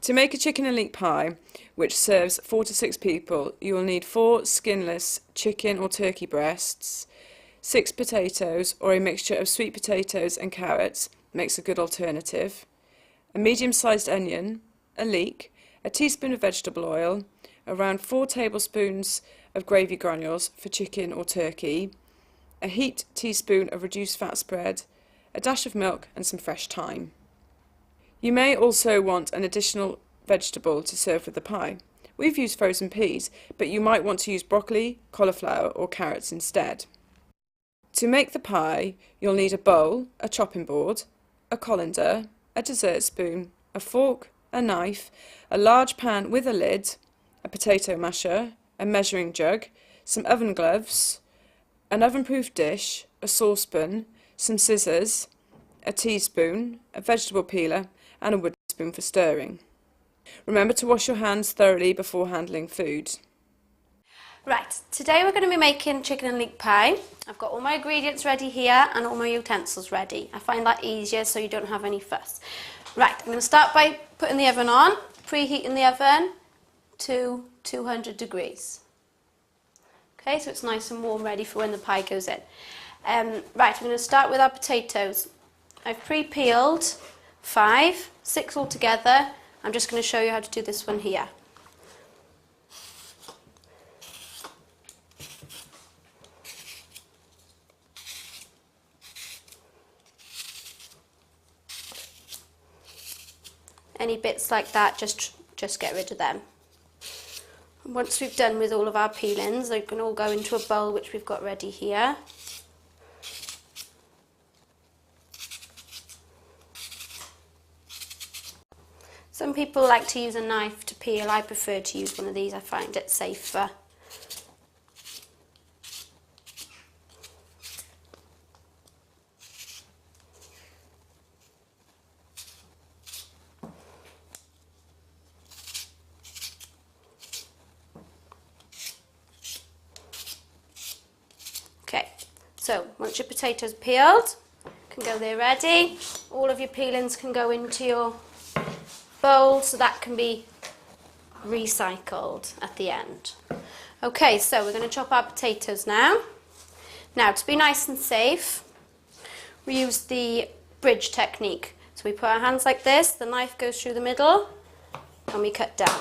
To make a chicken and leek pie, which serves 4 to 6 people, you will need 4 skinless chicken or turkey breasts, 6 potatoes or a mixture of sweet potatoes and carrots makes a good alternative, a medium-sized onion, a leek, a teaspoon of vegetable oil, around 4 tablespoons of gravy granules for chicken or turkey, a heaped teaspoon of reduced fat spread, a dash of milk and some fresh thyme. You may also want an additional vegetable to serve with the pie. We've used frozen peas, but you might want to use broccoli, cauliflower or carrots instead. To make the pie, you'll need a bowl, a chopping board, a colander, a dessert spoon, a fork, a knife, a large pan with a lid, a potato masher, a measuring jug, some oven gloves, an oven-proof dish, a saucepan, some scissors, a teaspoon, a vegetable peeler and a wooden spoon for stirring. Remember to wash your hands thoroughly before handling food. Right, today we're going to be making chicken and leek pie. I've got all my ingredients ready here and all my utensils ready. I find that easier so you don't have any fuss. Right, I'm going to start by putting the oven on, preheating the oven to 200 degrees. Okay, so it's nice and warm, ready for when the pie goes in. Right, I'm going to start with our potatoes. I've pre-peeled 5, 6 altogether. I'm just going to show you how to do this one here. Any bits like that, just get rid of them. Once we've done with all of our peelings, they can all go into a bowl which we've got ready here. Some people like to use a knife to peel. I prefer to use one of these, I find it safer. Okay, so once your potatoes peeled, can go there ready. All of your peelings can go into your bowl so that can be recycled at the end. Okay, so we're going to chop our potatoes now. Now, to be nice and safe, we use the bridge technique. So we put our hands like this, the knife goes through the middle, and we cut down.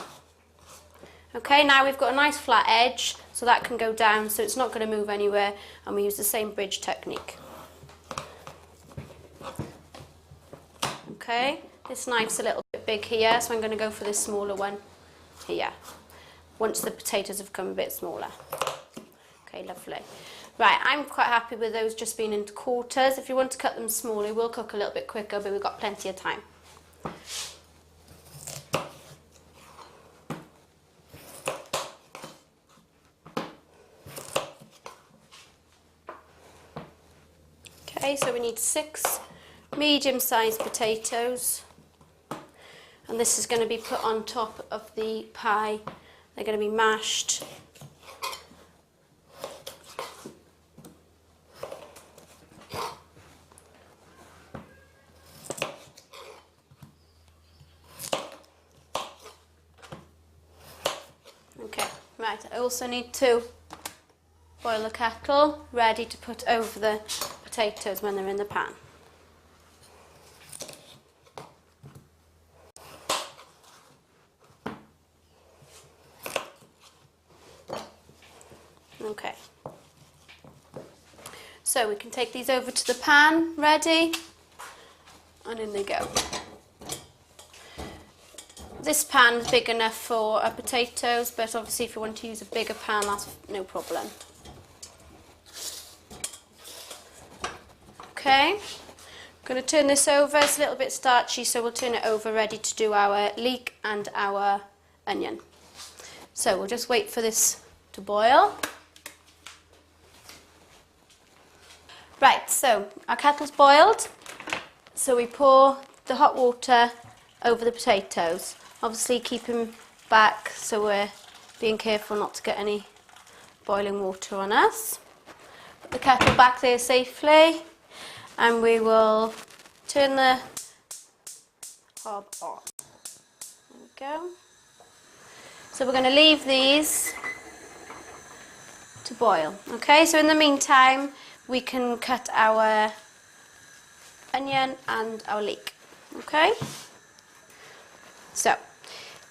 Okay, now we've got a nice flat edge, so that can go down, so it's not going to move anywhere, and we use the same bridge technique. Okay, this knife's a little bit big here, so I'm going to go for this smaller one here, once the potatoes have come a bit smaller. Okay, lovely. Right, I'm quite happy with those just being into quarters. If you want to cut them smaller, it will cook a little bit quicker, but we've got plenty of time. Okay, so we need 6 medium-sized potatoes, and this is going to be put on top of the pie. They're going to be mashed. Okay, right, I also need to boil the kettle ready to put over the potatoes when they're in the pan. Okay, so we can take these over to the pan, ready, and in they go. This pan is big enough for our potatoes, but obviously if you want to use a bigger pan, that's no problem. Okay, I'm going to turn this over. It's a little bit starchy, so we'll turn it over, ready to do our leek and our onion. So we'll just wait for this to boil. Right, so our kettle's boiled, so we pour the hot water over the potatoes. Obviously keep them back, so we're being careful not to get any boiling water on us. Put the kettle back there safely, and we will turn the hob on. go. So we're going to leave these to boil. Okay, so in the meantime, we can cut our onion and our leek. Okay, so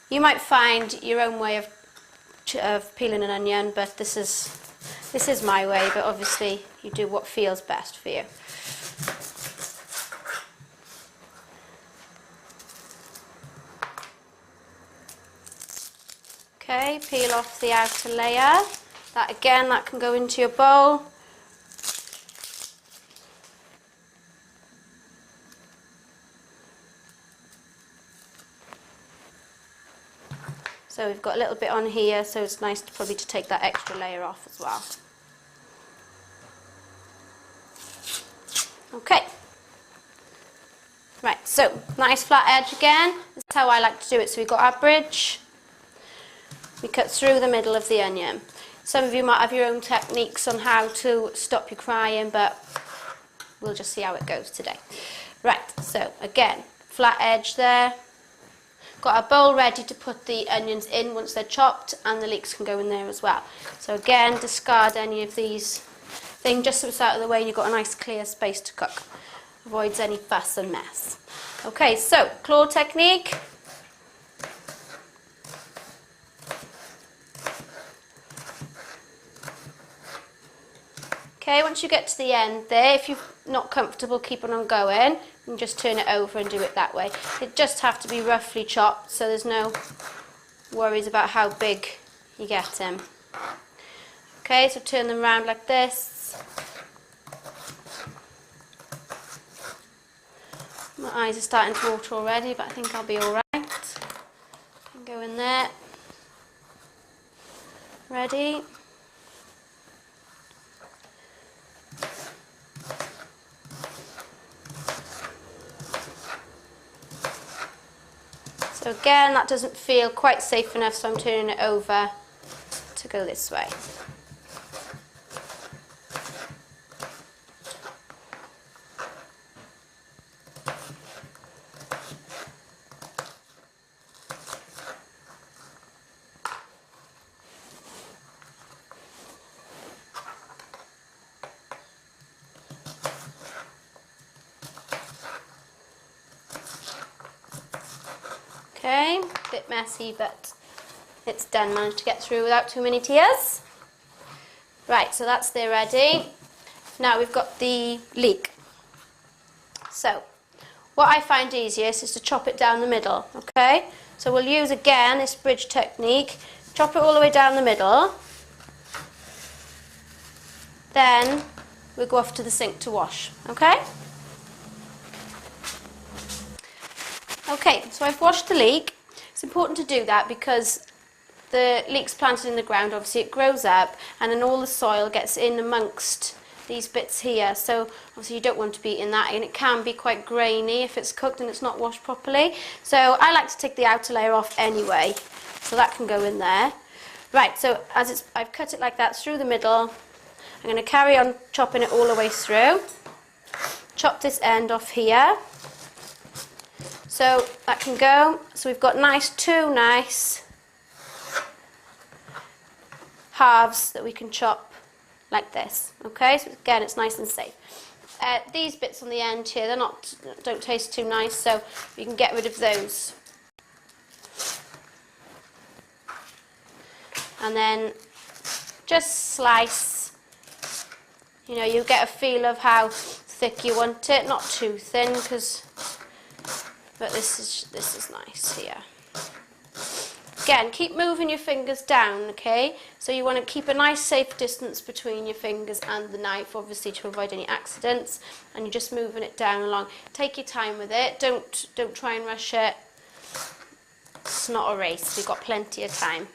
you might find your own way of peeling an onion, but this is my way, but obviously you do what feels best for you. Okay, peel off the outer layer. That can go into your bowl. So we've got a little bit on here, so it's nice probably to take that extra layer off as well. Okay. Right, so nice flat edge again. This is how I like to do it. So we've got our bridge. We cut through the middle of the onion. Some of you might have your own techniques on how to stop you crying, but we'll just see how it goes today. Right, so again, flat edge there. Got our bowl ready to put the onions in once they're chopped, and the leeks can go in there as well. So again, discard any of these things just so it's out of the way and you've got a nice clear space to cook. Avoids any fuss and mess. Okay, so claw technique. Okay, once you get to the end there, if you're not comfortable keeping on going, you can just turn it over and do it that way. It just have to be roughly chopped, so there's no worries about how big you get them. Okay, so turn them around like this. My eyes are starting to water already, but I think I'll be alright. Go in there. Ready? So again, that doesn't feel quite safe enough, so I'm turning it over to go this way. Okay, a bit messy, but it's done. Managed to get through without too many tears. Right, so that's there ready. Now we've got the leek. So, what I find easiest is to chop it down the middle, okay? So we'll use again this bridge technique. Chop it all the way down the middle. Then we'll go off to the sink to wash, okay? Okay, so I've washed the leek. It's important to do that because the leek's planted in the ground, obviously it grows up and then all the soil gets in amongst these bits here. So obviously you don't want to be eating that, and it can be quite grainy if it's cooked and it's not washed properly. So I like to take the outer layer off anyway, so that can go in there. Right, so I've cut it like that through the middle. I'm going to carry on chopping it all the way through. Chop this end off here. So that can go. So we've got two nice halves that we can chop like this. Okay, so again, it's nice and safe. These bits on the end here, don't taste too nice, so you can get rid of those. And then just slice. You know, you get a feel of how thick you want it, not too thin, but this is nice here. Again, keep moving your fingers down, okay? So you want to keep a nice safe distance between your fingers and the knife, obviously to avoid any accidents, and you're just moving it down along. Take your time with it, don't try and rush it. It's not a race, we've got plenty of time.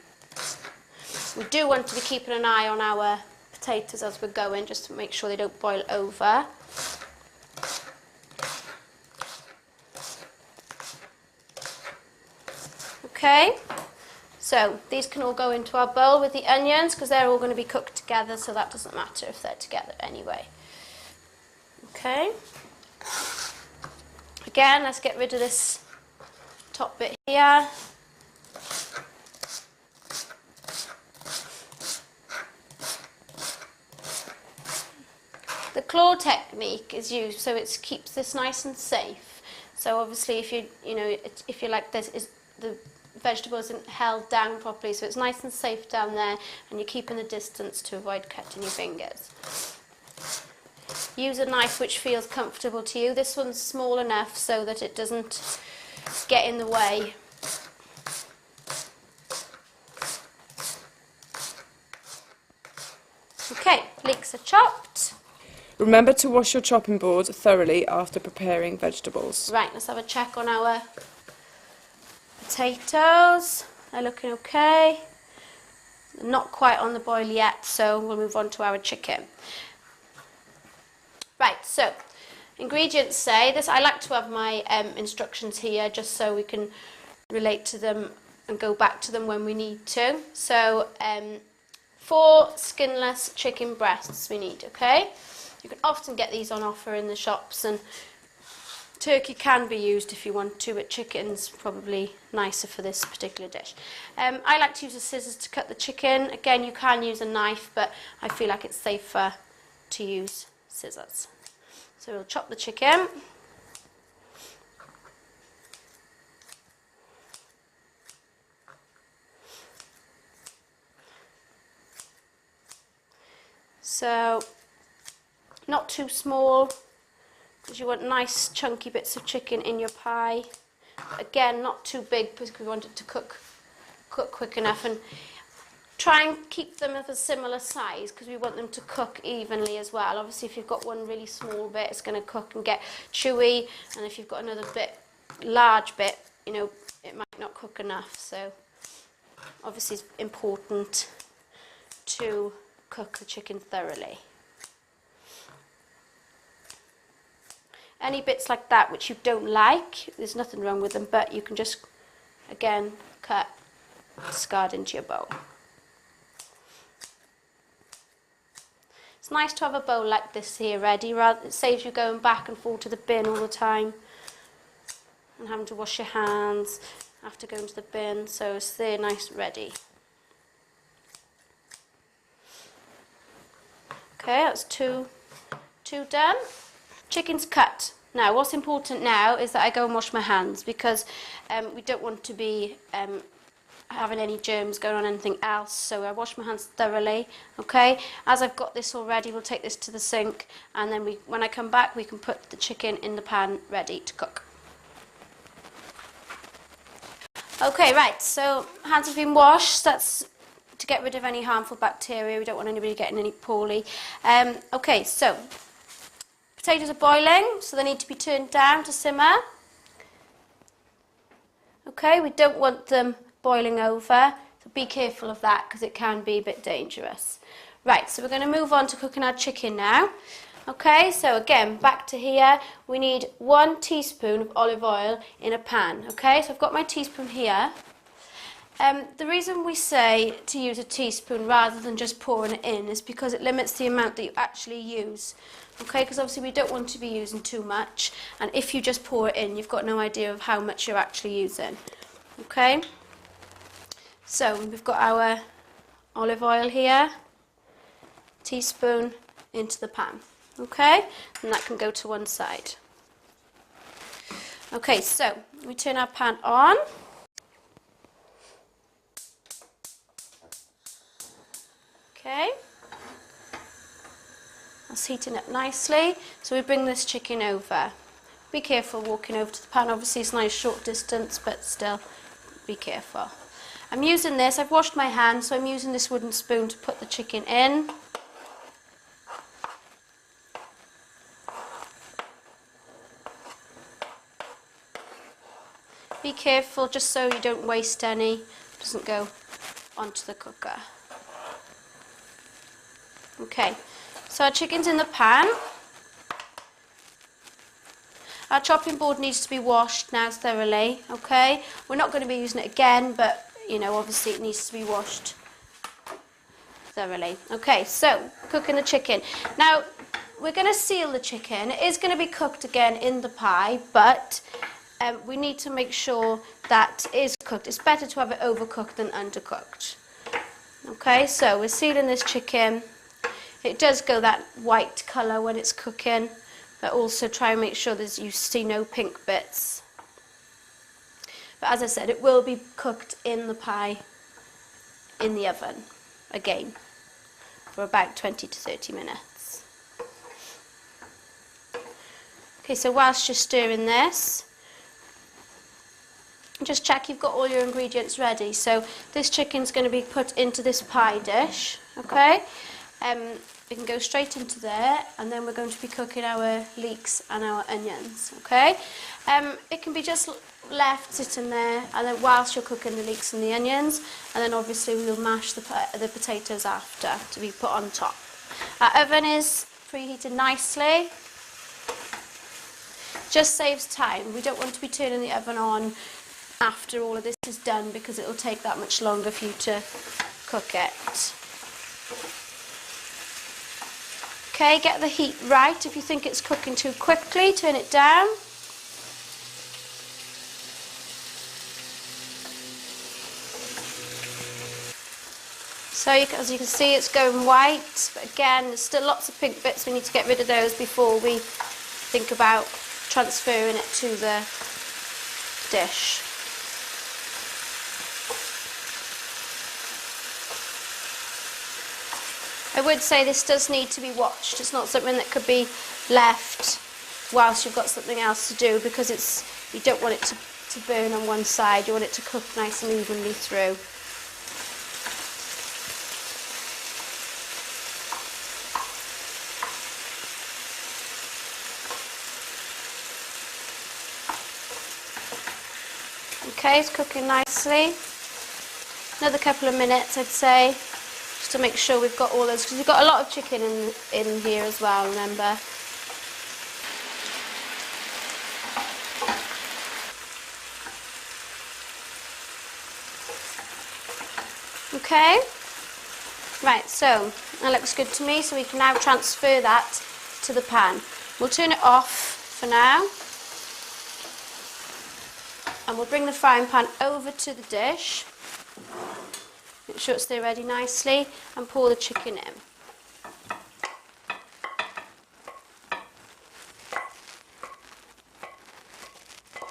We do want to be keeping an eye on our potatoes as we're going, just to make sure they don't boil over. Okay, so these can all go into our bowl with the onions because they're all going to be cooked together, so that doesn't matter if they're together anyway. Okay, again, let's get rid of this top bit here. claw technique is used so it keeps this nice and safe. So obviously if if you like this, the vegetable isn't held down properly, so it's nice and safe down there, and you're keeping the distance to avoid cutting your fingers. Use a knife which feels comfortable to you. This one's small enough so that it doesn't get in the way. Okay, leeks are chopped. Remember to wash your chopping board thoroughly after preparing vegetables. Right, let's have a check on our potatoes. They're looking okay. They're not quite on the boil yet, so we'll move on to our chicken. Right, so ingredients say this. I like to have my instructions here just so we can relate to them and go back to them when we need to. So 4 skinless chicken breasts we need, okay? You can often get these on offer in the shops, and turkey can be used if you want to, but chicken's probably nicer for this particular dish. I like to use the scissors to cut the chicken. Again, you can use a knife, but I feel like it's safer to use scissors. So we'll chop the chicken. So, not too small, because you want nice chunky bits of chicken in your pie. But again, not too big because we want it to cook quick enough, and try and keep them of a similar size because we want them to cook evenly as well. Obviously, if you've got one really small bit, it's going to cook and get chewy, and if you've got another large bit, it might not cook enough. So, obviously, it's important to cook the chicken thoroughly. Any bits like that which you don't like, there's nothing wrong with them, but you can just, again, cut, discard into your bowl. It's nice to have a bowl like this here ready, it saves you going back and forth to the bin all the time and having to wash your hands after going to the bin, so it's there nice and ready. Okay, that's two done. Chicken's cut. Now, what's important now is that I go and wash my hands because we don't want to be having any germs going on anything else. So I wash my hands thoroughly. Okay, as I've got this all ready, we'll take this to the sink, and then when I come back, we can put the chicken in the pan ready to cook. Okay, right. So hands have been washed. That's to get rid of any harmful bacteria. We don't want anybody getting any poorly. Okay, so potatoes are boiling, so they need to be turned down to simmer. Okay, we don't want them boiling over, so be careful of that because it can be a bit dangerous. Right, so we're going to move on to cooking our chicken now. Okay, so again, back to here, we need 1 teaspoon of olive oil in a pan. Okay, so I've got my teaspoon here. The reason we say to use a teaspoon rather than just pouring it in is because it limits the amount that you actually use. Okay, because obviously we don't want to be using too much, and if you just pour it in, you've got no idea of how much you're actually using. Okay, so we've got our olive oil here, teaspoon into the pan. Okay, and that can go to one side. Okay, so we turn our pan on. Okay, that's heating up nicely, so we bring this chicken over. Be careful walking over to the pan, obviously it's a nice short distance, but still be careful. I'm using this, I've washed my hands, so I'm using this wooden spoon to put the chicken in. Be careful just so you don't waste any, it doesn't go onto the cooker. Okay, so our chicken's in the pan. Our chopping board needs to be washed now thoroughly, okay? We're not going to be using it again, but, obviously it needs to be washed thoroughly. Okay, so cooking the chicken. Now, we're going to seal the chicken. It is going to be cooked again in the pie, but we need to make sure that it is cooked. It's better to have it overcooked than undercooked. Okay, so we're sealing this chicken It does go that white colour when it's cooking, but also try and make sure that you see no pink bits. But as I said, it will be cooked in the pie in the oven again for about 20 to 30 minutes. Okay, so whilst you're stirring this, just check you've got all your ingredients ready. So this chicken's going to be put into this pie dish, okay? We can go straight into there, and then we're going to be cooking our leeks and our onions, okay? It can be just left sitting there, and then whilst you're cooking the leeks and the onions, and then obviously we'll mash the potatoes after to be put on top. Our oven is preheated nicely. Just saves time. We don't want to be turning the oven on after all of this is done, because it will take that much longer for you to cook it. Okay, get the heat right. If you think it's cooking too quickly, turn it down. So as you can see, it's going white, but again, there's still lots of pink bits. We need to get rid of those before we think about transferring it to the dish. I would say this does need to be watched. It's not something that could be left whilst you've got something else to do, because you don't want it to burn on one side. You want it to cook nice and evenly through. Okay, it's cooking nicely. Another couple of minutes, I'd say, just to make sure we've got all those, because we've got a lot of chicken in here as well, remember. Okay, right, so that looks good to me, so we can now transfer that to the pan. We'll turn it off for now, and we'll bring the frying pan over to the dish. Make sure it's there ready nicely, and pour the chicken in.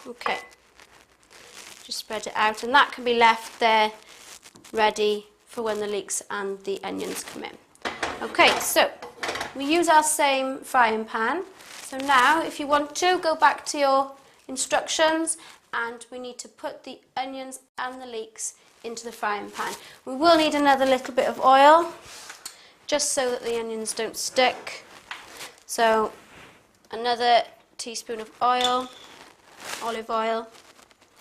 Okay, just spread it out, and that can be left there ready for when the leeks and the onions come in. Okay, so we use our same frying pan. So now, if you want to, go back to your instructions, and we need to put the onions and the leeks into the frying pan. We will need another little bit of oil, just so that the onions don't stick. So another teaspoon of oil, olive oil.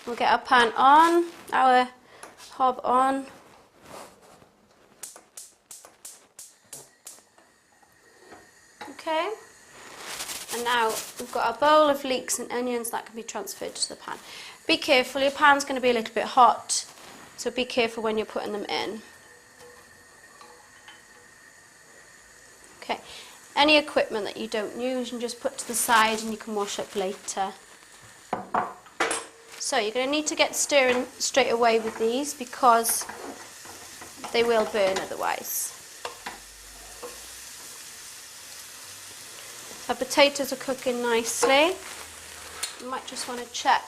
We'll get our pan on, our hob on. Okay, and now we've got our bowl of leeks and onions that can be transferred to the pan. Be careful, your pan's going to be a little bit hot, so be careful when you're putting them in. Okay, any equipment that you don't use, you can just put to the side and you can wash up later. So you're going to need to get stirring straight away with these, because they will burn otherwise. Our potatoes are cooking nicely. You might just want to check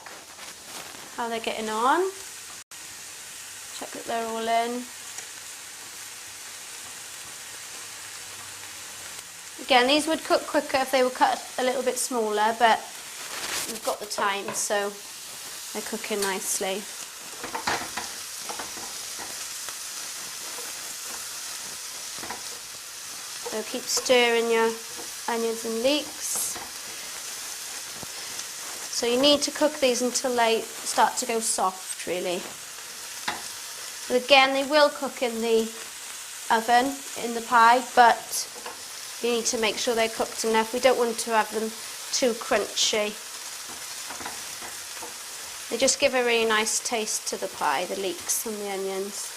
how they're getting on. Check that they're all in. Again, these would cook quicker if they were cut a little bit smaller, but we've got the time, so they're cooking nicely. So keep stirring your onions and leeks. So you need to cook these until they start to go soft, really. But again, they will cook in the oven, in the pie, but you need to make sure they're cooked enough. We don't want to have them too crunchy. They just give a really nice taste to the pie, the leeks and the onions.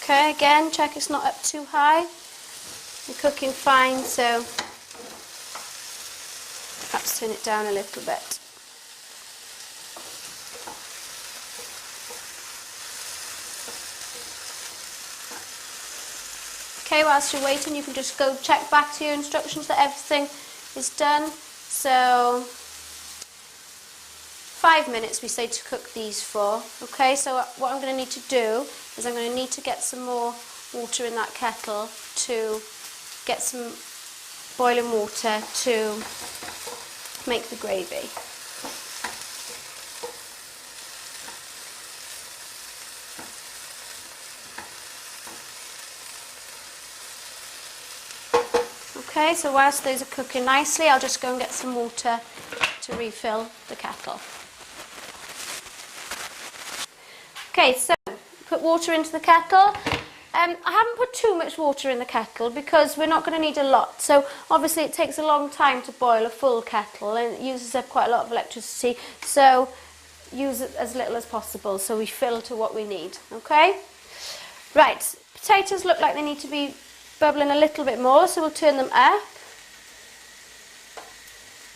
Okay, again, check it's not up too high. They're cooking fine, so perhaps turn it down a little bit. Okay, whilst you're waiting, you can just go check back to your instructions that everything is done. So 5 minutes we say to cook these for. Okay, so what I'm going to need to do is I'm going to need to get some more water in that kettle, to get some boiling water to make the gravy. Okay, so whilst those are cooking nicely, I'll just go and get some water to refill the kettle. Okay, so put water into the kettle. I haven't put too much water in the kettle because we're not going to need a lot. So obviously it takes a long time to boil a full kettle and it uses up quite a lot of electricity. So use it as little as possible so we fill to what we need. Okay? Right, potatoes look like they need to be bubbling a little bit more, so we'll turn them up.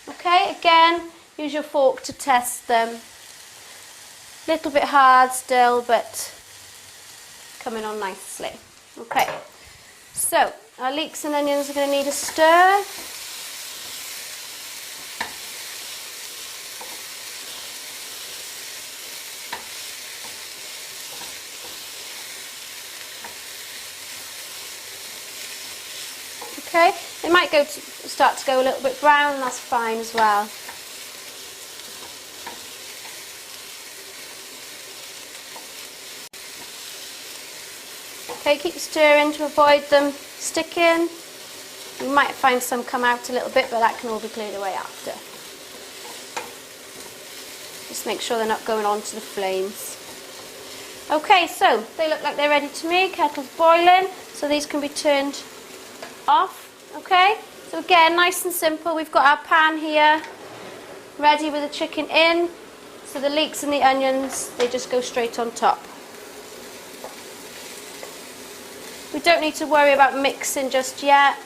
Okay, again, use your fork to test them. A little bit hard still, but coming on nicely. Okay, so our leeks and onions are going to need a stir. Okay, they might start to go a little bit brown, and that's fine as well. Okay, keep stirring to avoid them sticking. You might find some come out a little bit, but that can all be cleared away after. Just make sure they're not going onto the flames. Okay, so they look like they're ready to me. Kettle's boiling, so these can be turned off. Okay, so again, nice and simple. We've got our pan here ready with the chicken in, so the leeks and the onions, they just go straight on top. We don't need to worry about mixing just yet,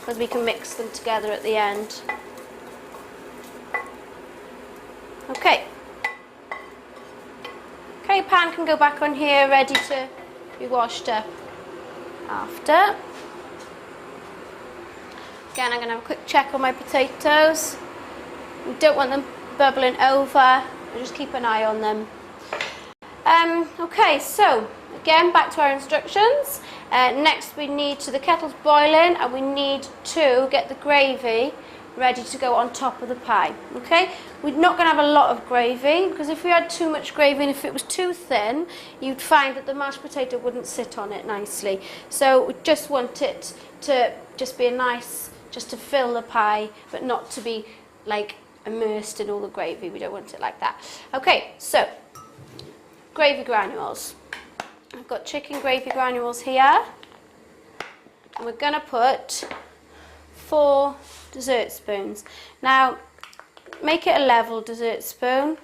because we can mix them together at the end. Okay, pan can go back on here, ready to be washed up after. Again, I'm going to have a quick check on my potatoes. We don't want them bubbling over, we'll just keep an eye on them. Okay, so again, back to our instructions. Next we need, so the kettle's boiling and we need to get the gravy ready to go on top of the pie. Okay, we're not going to have a lot of gravy, because if we had too much gravy and if it was too thin, you'd find that the mashed potato wouldn't sit on it nicely. So we just want it to just be a nice, just to fill the pie, but not to be like immersed in all the gravy. We don't want it like that. Okay, so gravy granules. I've got chicken gravy granules here, and we're going to put 4 dessert spoons. Now, make it a level dessert spoon.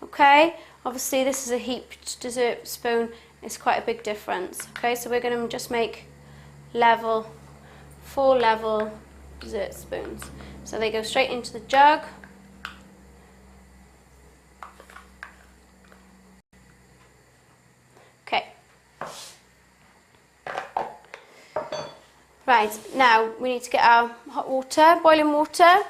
Okay, obviously this is a heaped dessert spoon. It's quite a big difference. Okay, so we're going to just make level, 4 level dessert spoons. So they go straight into the jug. Okay. Right, now we need to get our hot water, boiling water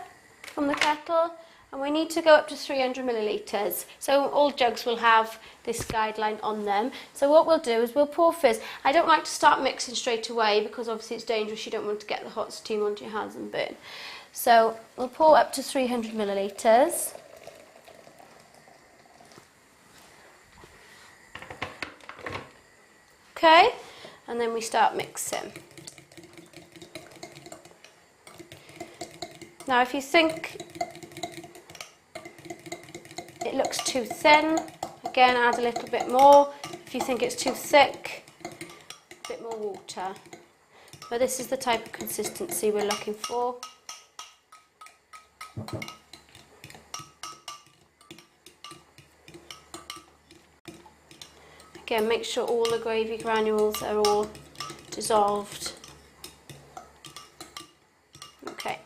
from the kettle, and we need to go up to 300 millilitres. So all jugs will have this guideline on them. So what we'll do is we'll pour first. I don't like to start mixing straight away because obviously it's dangerous. You don't want to get the hot steam onto your hands and burn. So we'll pour up to 300 millilitres. Okay, and then we start mixing. Now if you think it looks too thin, again add a little bit more. If you think it's too thick, a bit more water. But this is the type of consistency we're looking for. Again, make sure all the gravy granules are all dissolved. Okay,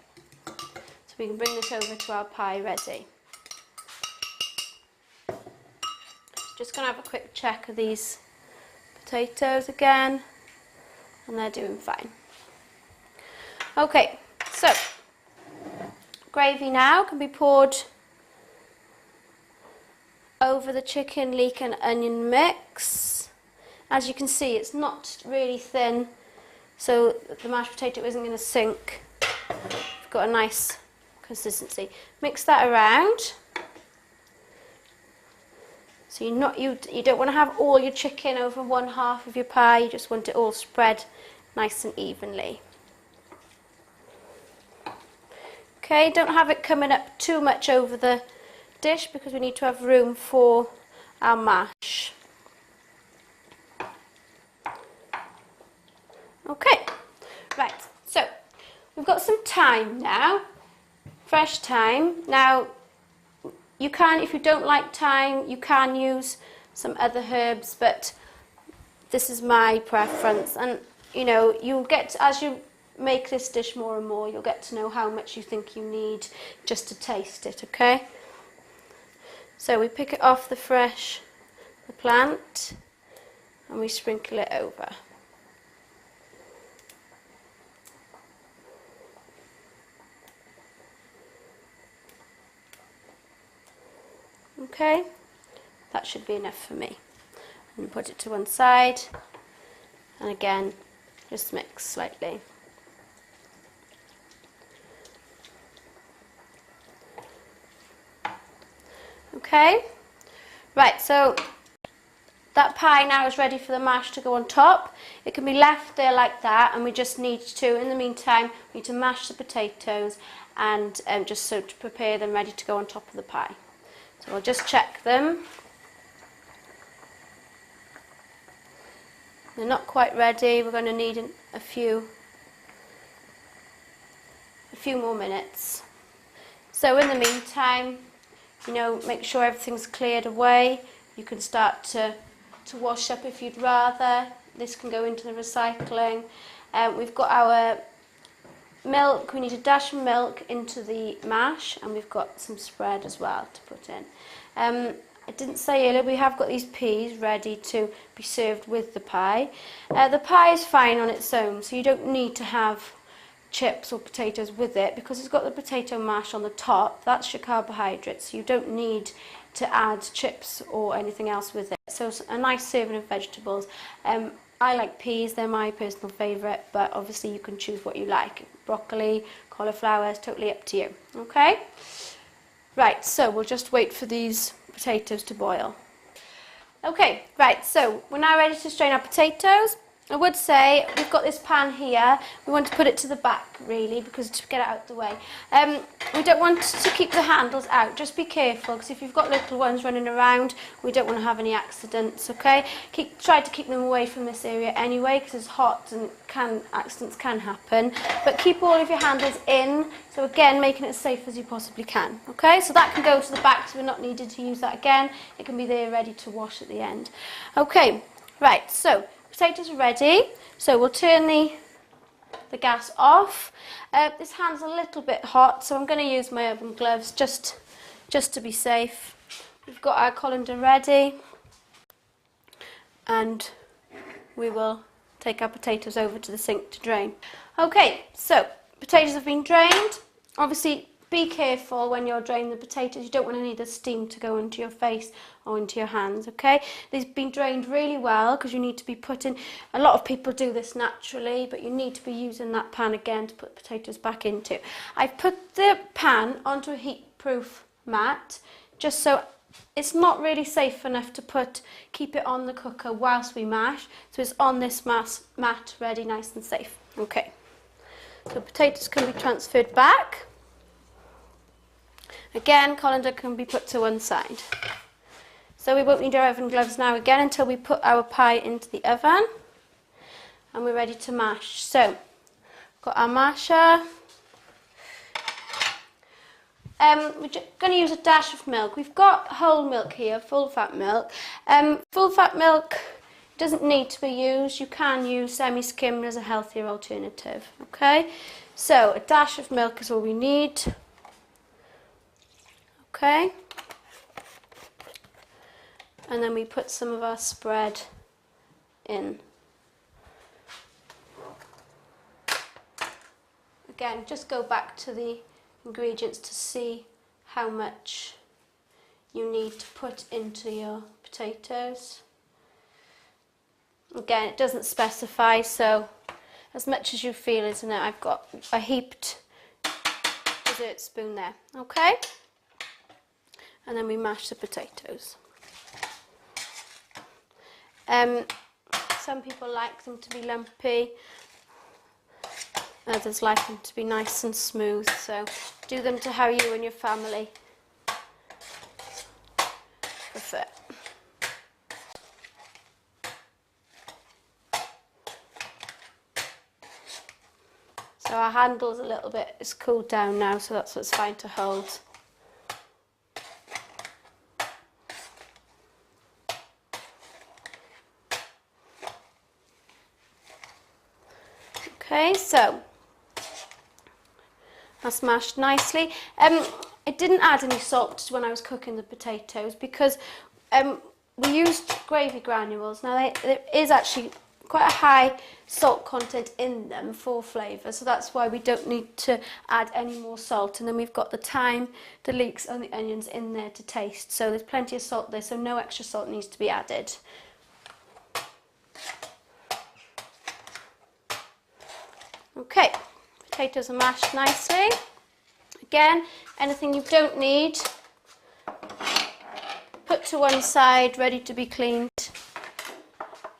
so we can bring this over to our pie ready. Just going to have a quick check of these potatoes again, and they're doing fine. Okay, so gravy now can be poured over the chicken, leek and onion mix. As you can see, it's not really thin, so the mashed potato isn't going to sink. We've got a nice consistency. Mix that around. So you don't want to have all your chicken over one half of your pie, you just want it all spread nice and evenly. Okay, don't have it coming up too much over the dish because we need to have room for our mash. Okay, right, so we've got some thyme now, fresh thyme. Now, you can, if you don't like thyme, you can use some other herbs, but this is my preference. And you know, you'll get, as you make this dish more and more, you'll get to know how much you think you need just to taste it, okay? So we pick it off the plant, and we sprinkle it over. Okay, that should be enough for me. And put it to one side, and again, just mix slightly. Okay, right, so that pie now is ready for the mash to go on top. It can be left there like that, and we just need to, in the meantime, we need to mash the potatoes and just so to prepare them ready to go on top of the pie. So I'll just check them. They're not quite ready. We're going to need a few more minutes. So in the meantime, you know, make sure everything's cleared away. You can start to wash up if you'd rather. This can go into the recycling. We've got our milk. We need a dash of milk into the mash, and we've got some spread as well to put in. I didn't say earlier, we have got these peas ready to be served with the pie. The pie is fine on its own, so you don't need to have chips or potatoes with it because it's got the potato mash on the top. That's your carbohydrates, so you don't need to add chips or anything else with it. So it's a nice serving of vegetables. I like peas, they're my personal favourite, but obviously you can choose what you like. Broccoli, cauliflower, it's totally up to you. Okay? Right, so we'll just wait for these potatoes to boil. Okay, right, so we're now ready to strain our potatoes. I would say we've got this pan here. We want to put it to the back, really, because to get it out the way. We don't want to keep the handles out. Just be careful, because if you've got little ones running around, we don't want to have any accidents, okay? Try to keep them away from this area anyway, because it's hot and accidents can happen. But keep all of your handles in, so again, making it as safe as you possibly can, okay? So that can go to the back, so we're not needed to use that again. It can be there ready to wash at the end. Okay, right, so potatoes are ready, so we'll turn the gas off. This hand's a little bit hot, so I'm going to use my oven gloves just to be safe. We've got our colander ready, and we will take our potatoes over to the sink to drain. Okay, so potatoes have been drained. Obviously, be careful when you're draining the potatoes. You don't want any of the steam to go into your face or into your hands, okay? They've been drained really well because you need to be putting, a lot of people do this naturally, but you need to be using that pan again to put potatoes back into. I've put the pan onto a heat-proof mat just so it's not really safe enough to keep it on the cooker whilst we mash, so it's on this mat ready, nice and safe. Okay, so potatoes can be transferred back. Again, colander can be put to one side. So we won't need our oven gloves now again until we put our pie into the oven. And we're ready to mash. So, got our masher. We're going to use a dash of milk. We've got whole milk here, full fat milk. Full fat milk doesn't need to be used. You can use semi-skimmed as a healthier alternative. Okay, so a dash of milk is all we need. Okay, and then we put some of our spread in. Again, just go back to the ingredients to see how much you need to put into your potatoes. Again, it doesn't specify, so as much as you feel, isn't it? I've got a heaped dessert spoon there, okay? And then we mash the potatoes. Some people like them to be lumpy, others like them to be nice and smooth, so do them to how you and your family prefer. So our handle's a little bit, it's cooled down now, so that's what's fine to hold. Okay, so that's mashed nicely. I didn't add any salt when I was cooking the potatoes because we used gravy granules. Now there is actually quite a high salt content in them for flavour, so that's why we don't need to add any more salt. And then we've got the thyme, the leeks and the onions in there to taste, so there's plenty of salt there, so no extra salt needs to be added. Okay, potatoes are mashed nicely. Again, anything you don't need, put to one side, ready to be cleaned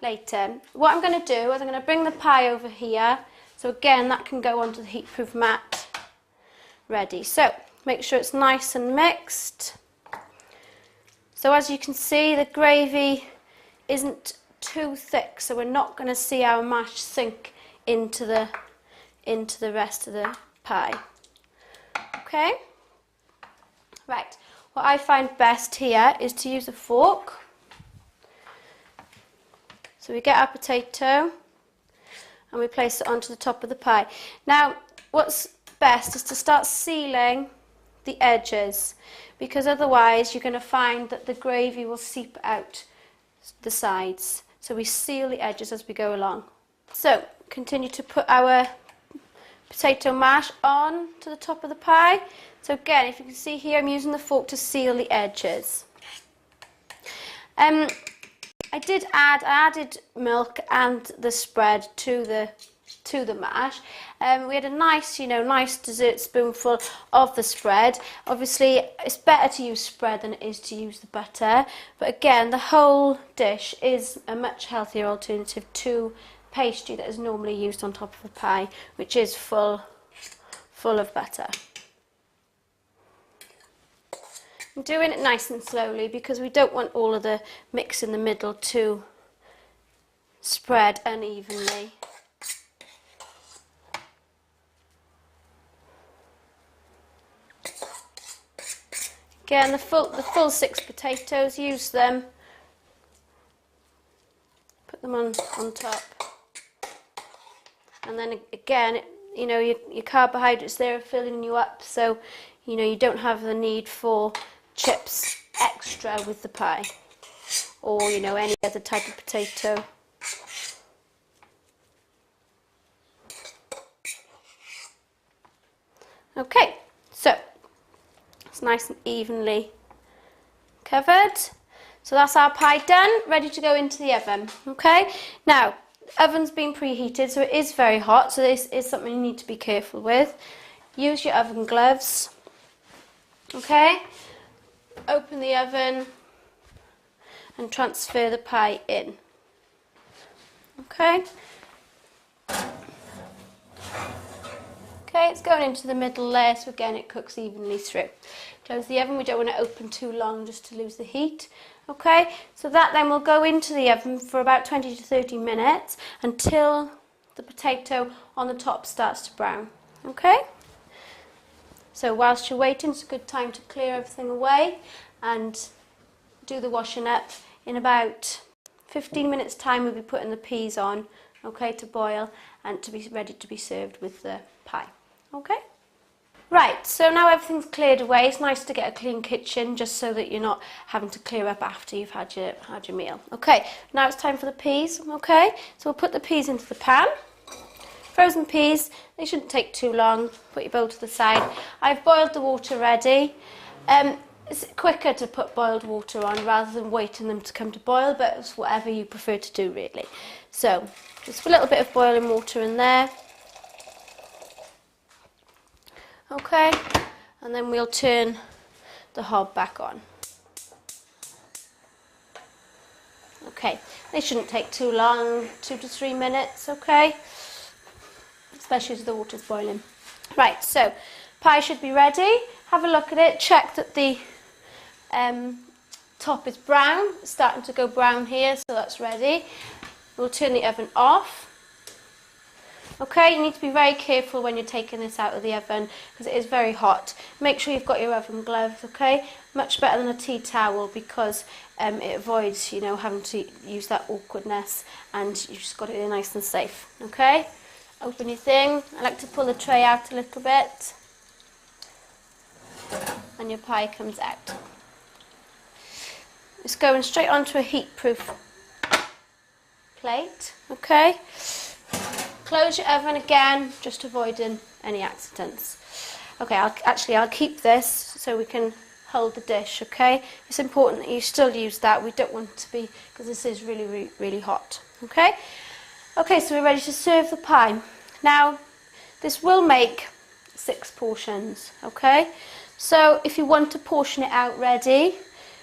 later. What I'm going to do is I'm going to bring the pie over here, so again that can go onto the heatproof mat, ready. So make sure it's nice and mixed. So as you can see, the gravy isn't too thick, so we're not going to see our mash sink into the rest of the pie. Okay, right, what I find best here is to use a fork. So we get our potato and we place it onto the top of the pie. Now what's best is to start sealing the edges, because otherwise you're going to find that the gravy will seep out the sides. So we seal the edges as we go along. So continue to put our potato mash on to the top of the pie. So again, if you can see here, I'm using the fork to seal the edges. I added milk and the spread to the mash. We had a nice, nice dessert spoonful of the spread. Obviously, it's better to use spread than it is to use the butter. But again, the whole dish is a much healthier alternative to pastry that is normally used on top of a pie, which is full of butter. I'm doing it nice and slowly because we don't want all of the mix in the middle to spread unevenly. Again, the full 6 potatoes, use them, put them on top. And then again, your carbohydrates there are filling you up, so you don't have the need for chips extra with the pie, or any other type of potato. Okay, so it's nice and evenly covered. So that's our pie done, ready to go into the oven. Okay, now oven's been preheated, so it is very hot, so this is something you need to be careful with. Use your oven gloves. Okay, open the oven and transfer the pie in. Okay, it's going into the middle there, so again it cooks evenly through. Close the oven, we don't want it open too long just to lose the heat. Okay, so that then will go into the oven for about 20 to 30 minutes until the potato on the top starts to brown. Okay, so whilst you're waiting, it's a good time to clear everything away and do the washing up in about 15 minutes time we'll be putting the peas on, okay, to boil and to be ready to be served with the pie. Okay? Right, so now everything's cleared away. It's nice to get a clean kitchen just so that you're not having to clear up after you've had your meal. Okay, now it's time for the peas, okay? So we'll put the peas into the pan. Frozen peas, they shouldn't take too long. Put your bowl to the side. I've boiled the water ready. It's quicker to put boiled water on rather than waiting them to come to boil, but it's whatever you prefer to do really. So just a little bit of boiling water in there. Okay, and then we'll turn the hob back on. Okay, they shouldn't take too long, 2 to 3 minutes, okay? Especially as the water's boiling. Right, so pie should be ready. Have a look at it, check that the top is brown. It's starting to go brown here, so that's ready. We'll turn the oven off. Okay, you need to be very careful when you're taking this out of the oven because it is very hot. Make sure you've got your oven gloves, okay? Much better than a tea towel because it avoids, you know, having to use that awkwardness, and you've just got it in nice and safe, okay? Open your thing. I like to pull the tray out a little bit and your pie comes out. It's going straight onto a heat-proof plate, okay? Close your oven again, just avoiding any accidents. Okay, I'll keep this so we can hold the dish, okay? It's important that you still use that. We don't want to be, because this is really, really, really hot, okay? Okay, so we're ready to serve the pie. Now, this will make 6 portions, okay? So if you want to portion it out ready,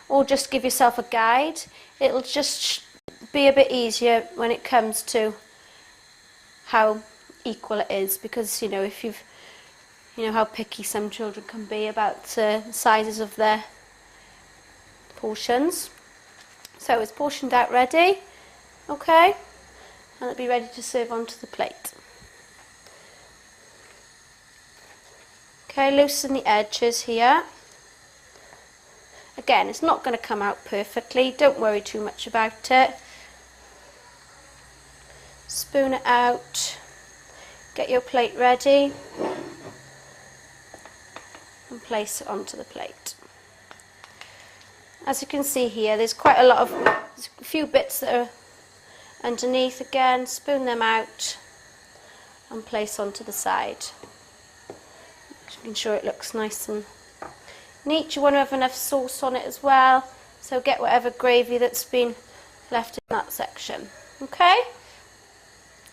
or just give yourself a guide, it'll just be a bit easier when it comes to how equal it is, because you know, if you know how picky some children can be about the sizes of their portions. So it's portioned out ready, okay, and it'll be ready to serve onto the plate. Okay, loosen the edges here. Again, it's not going to come out perfectly, don't worry too much about it. Spoon it out, get your plate ready and place it onto the plate. As you can see here, there's quite a few bits that are underneath. Again, spoon them out and place onto the side. Just making sure it looks nice and neat. You want to have enough sauce on it as well, so get whatever gravy that's been left in that section. Okay?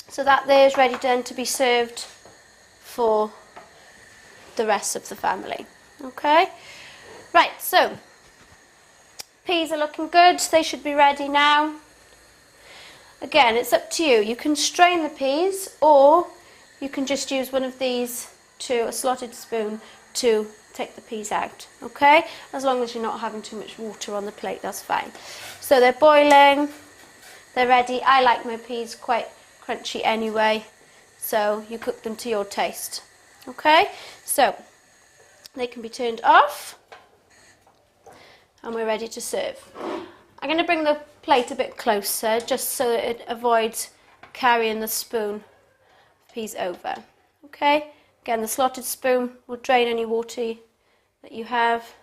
So that there is ready then to be served for the rest of the family. Okay? Right, so peas are looking good. They should be ready now. Again, it's up to you. You can strain the peas, or you can just use one of these a slotted spoon to take the peas out. Okay? As long as you're not having too much water on the plate, that's fine. So they're boiling. They're ready. I like my peas quite crunchy anyway, so you cook them to your taste. Okay, so they can be turned off and we're ready to serve. I'm going to bring the plate a bit closer just so that it avoids carrying the spoon of peas over. Okay, again, the slotted spoon will drain any water that you have.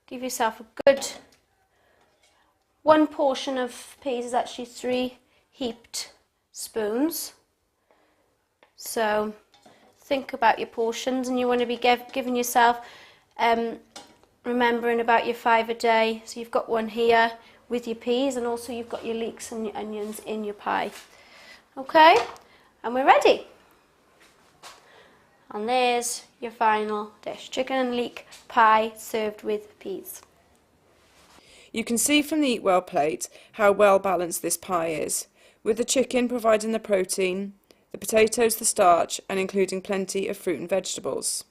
Give yourself a good, 1 portion of peas is actually 3 heaped spoons. So think about your portions, and you want to be giving yourself, remembering about your 5 a day. So you've got 1 here with your peas, and also you've got your leeks and your onions in your pie. Okay, and we're ready. And there's your final dish, chicken and leek pie served with peas. You can see from the Eat Well plate how well balanced this pie is, with the chicken providing the protein, the potatoes the starch, and including plenty of fruit and vegetables.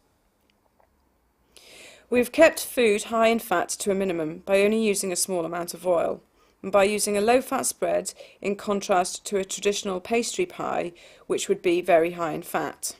We've kept food high in fat to a minimum by only using a small amount of oil, and by using a low-fat spread in contrast to a traditional pastry pie, which would be very high in fat.